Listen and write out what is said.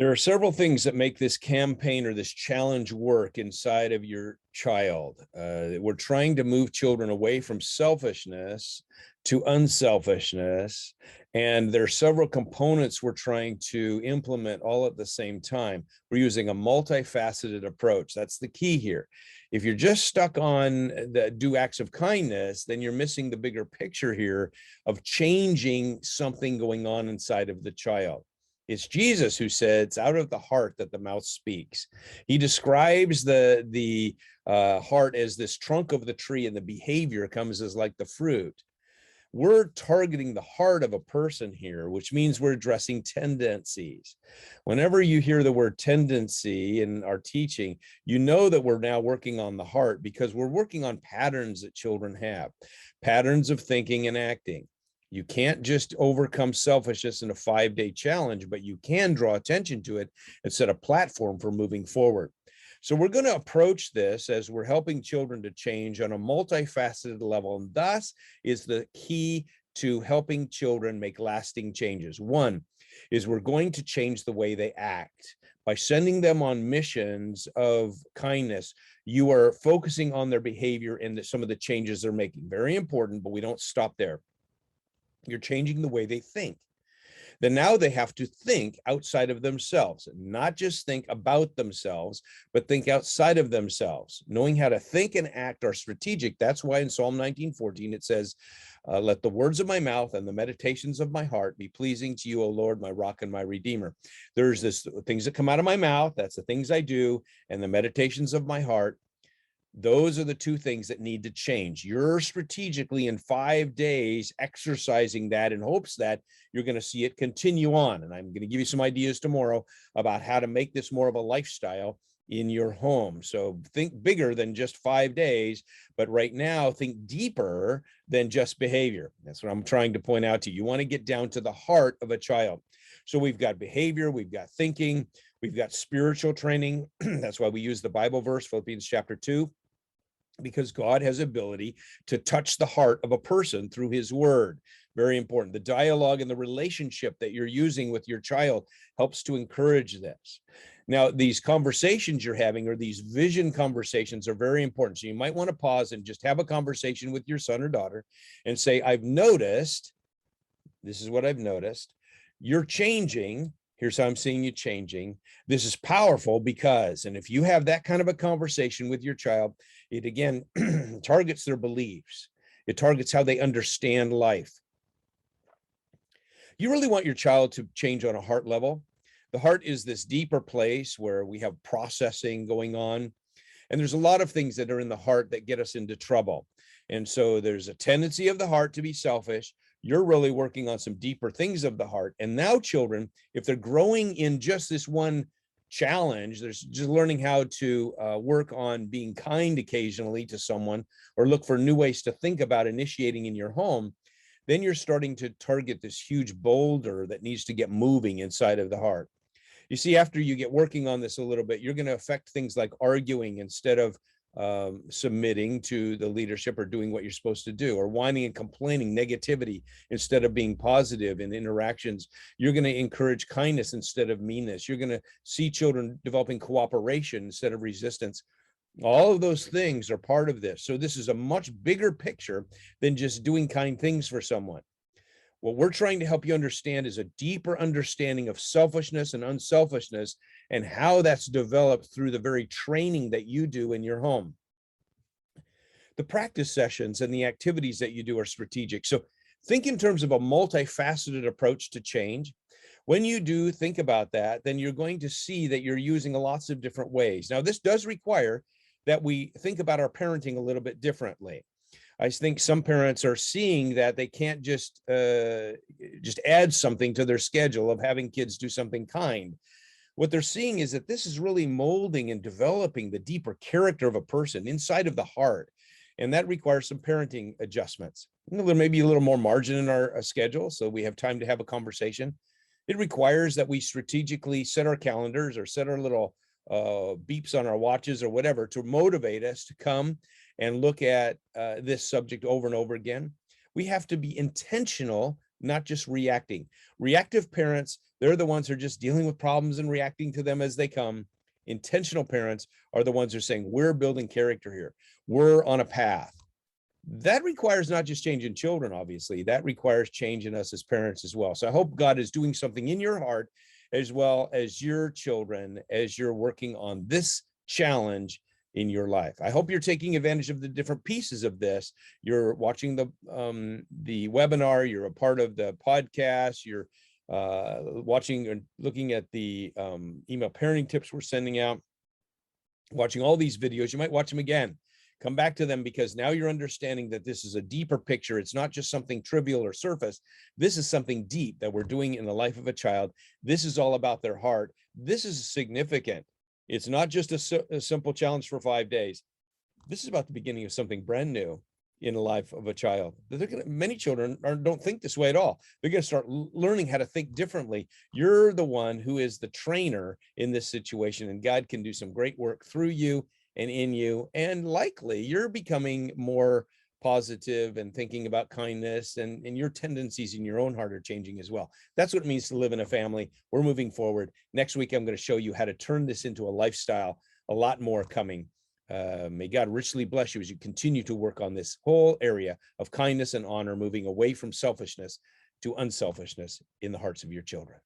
There are several things that make this campaign or this challenge work inside of your child. We're trying to move children away from selfishness to unselfishness. And there are several components we're trying to implement all at the same time. We're using a multifaceted approach. That's the key here. If you're just stuck on the do acts of kindness, then you're missing the bigger picture here of changing something going on inside of the child. It's Jesus who said it's out of the heart that the mouth speaks. He describes the heart as this trunk of the tree, and the behavior comes as like the fruit. We're targeting the heart of a person here, which means we're addressing tendencies. Whenever you hear the word tendency in our teaching, you know that we're now working on the heart, because we're working on patterns that children have, patterns of thinking and acting. You can't just overcome selfishness in a 5-day challenge, but you can draw attention to it and set a platform for moving forward. So we're going to approach this as we're helping children to change on a multifaceted level. And thus is the key to helping children make lasting changes. One is we're going to change the way they act. By sending them on missions of kindness, you are focusing on their behavior and some of the changes they're making. Very important, but we don't stop there. You're changing the way they think. Then now they have to think outside of themselves, not just think about themselves, but think outside of themselves. Knowing how to think and act are strategic. That's why in Psalm 19:14 it says, let the words of my mouth and the meditations of my heart be pleasing to you, O Lord, my rock and my redeemer. There's this things that come out of my mouth. That's the things I do. And the meditations of my heart. Those are the two things that need to change. You're strategically in 5 days exercising that in hopes that you're going to see it continue on. And I'm going to give you some ideas tomorrow about how to make this more of a lifestyle in your home. So think bigger than just 5 days, but right now think deeper than just behavior. That's what I'm trying to point out to you. You want to get down to the heart of a child. So we've got behavior, we've got thinking, we've got spiritual training. That's why we use the Bible verse, Philippians chapter 2. Because God has ability to touch the heart of a person through his word. Very important. The dialogue and the relationship that you're using with your child helps to encourage this. Now, these conversations you're having, or these vision conversations, are very important. So you might want to pause and just have a conversation with your son or daughter and say, I've noticed, this is what I've noticed. You're changing. Here's how I'm seeing you changing. This is powerful because, and if you have that kind of a conversation with your child, it again targets their beliefs. It targets how they understand life. You really want your child to change on a heart level. The heart is this deeper place where we have processing going on. And there's a lot of things that are in the heart that get us into trouble. And so there's a tendency of the heart to be selfish. You're really working on some deeper things of the heart. And now children, if they're growing in just this one challenge, there's just learning how to work on being kind occasionally to someone, or look for new ways to think about initiating in your home, then you're starting to target this huge boulder that needs to get moving inside of the heart. You see, after you get working on this a little bit, you're going to affect things like arguing instead of submitting to the leadership or doing what you're supposed to do, or whining and complaining, negativity instead of being positive in interactions. You're going to encourage kindness instead of meanness. You're going to see children developing cooperation instead of resistance. All of those things are part of this. So this is a much bigger picture than just doing kind things for someone. What we're trying to help you understand is a deeper understanding of selfishness and unselfishness, and how that's developed through the very training that you do in your home. The practice sessions and the activities that you do are strategic. So think in terms of a multifaceted approach to change. When you do think about that, then you're going to see that you're using lots of different ways. Now, this does require that we think about our parenting a little bit differently. I think some parents are seeing that they can't just add something to their schedule of having kids do something kind. What they're seeing is that this is really molding and developing the deeper character of a person inside of the heart. And that requires some parenting adjustments. There may be a little more margin in our schedule, so we have time to have a conversation. It requires that we strategically set our calendars, or set our little beeps on our watches or whatever, to motivate us to come and look at this subject over and over again. We have to be intentional not just reacting. Reactive parents, they're the ones who are just dealing with problems and reacting to them as they come. Intentional parents are the ones who are saying, we're building character here. We're on a path. That requires not just change in children, obviously, that requires change in us as parents as well. So I hope God is doing something in your heart as well as your children as you're working on this challenge in your life. I hope you're taking advantage of the different pieces of this. You're watching the webinar, you're a part of the podcast, you're watching and looking at the email parenting tips we're sending out, watching all these videos. You might watch them again. Come back to them, because now you're understanding that this is a deeper picture. It's not just something trivial or surface. This is something deep that we're doing in the life of a child. This is all about their heart. This is significant. It's not just a simple challenge for 5 days. This is about the beginning of something brand new in the life of a child. Many children don't think this way at all. They're going to start learning how to think differently. You're the one who is the trainer in this situation, and God can do some great work through you and in you, and likely you're becoming more positive and thinking about kindness, and your tendencies in your own heart are changing as well. That's what it means to live in a family. We're moving forward. Next week, I'm going to show you how to turn this into a lifestyle. A lot more coming. May God richly bless you as you continue to work on this whole area of kindness and honor, moving away from selfishness to unselfishness in the hearts of your children.